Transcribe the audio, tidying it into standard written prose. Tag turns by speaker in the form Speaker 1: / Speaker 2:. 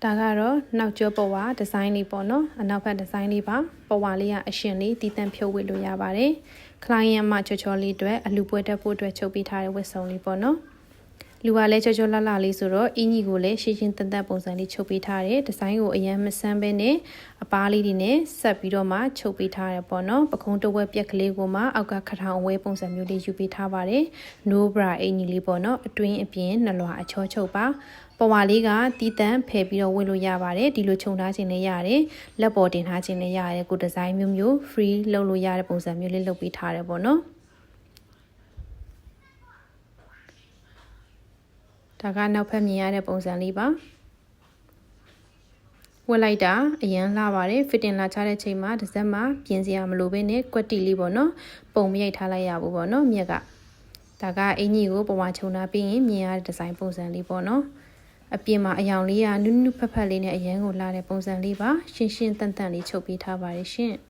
Speaker 1: ဒါကတော့နောက်ကျောပဝါဒီဇိုင်းလေးပေါ့နော်အနောက်ဘက်ဒီဇိုင်းလေးပါပဝါလေးကအရှင်လေးတည်တံ့ဖြုတ်ဝစ်လို့ရပါတယ်ခလိုင်းရမချောချောလေးအတွက်အလူပွဲတက်ဖို့အတွက်ချုပ်ပေးထားတဲ့ဝတ်စုံလေးပေါ့နော်လူကလည်းချောချောလှလှလေးဆိုတော့အင်းကြီးကိုလည်းရှင်းရှင်းတန်တန်ပုံစံလေးချုပ်ပေးထားတယ်ဒီဇိုင်းကိုအရင်မဆန်းပဲနဲ့အပားလေးတွေနဲ့ဆက်ပြီးတော့မှချုပ်ပေးထားတယ်ပေါ့နော်ပခုံးတဝက်ပြက်ကလေးကိုမှအောက်ကခထောင်အဝဲပုံစံမျိုးလေးယူပေးထားပါတယ် no bra အင်ကြီးလေးပေါ့နော်အတွင်းအပြင်နှလွာအချောချုပ်ပါပဝါလေးကတီးတန့်ဖယ်ပြီးတော့ဝတ်လို့ရပါတယ်ဒီလိုခြုံထားခြင်းလည်းရတယ်လက်ပေါ်တင်ထားခြင်းလည်းရတယ်ကိုဒီဇိုင်းမျိုးမျိုး free လုပ်လို့ရတဲ့ပုံစံမျိုးလေးလုပ်ပေးထားတယ်ပေါ့နော်ဒါကနောက်ဖက်မြင်ရတဲ့ပုံစံလေးပါဝတ်လိုက်တာအရန်လှပါတယ် fitting လာချတဲ့ချိန်မှာတစ်စက်မှာပြင်စရာမလိုဘဲနဲ့ကွက်တီလေးပေါ့နော်ပုံမရိုက်ထားလိုက်ရဘူးပေါ့နော်မြက်ကဒါကအင်ကြီးကိုပဝါခြုံထားပြီးရင်မြင်ရတဲ့ဒီဇိုင်းပုံစံလေးပေါ့နော်အပြင်မှာအယောင်လေးကနုနုဖက်ဖက်လေးနဲ့အရန်ကိုလာတဲ့ပုံစံလေးပါရှင်းရှင်းတန်တန်လေးချုပ်ပေးထားပါတယ်ရှင်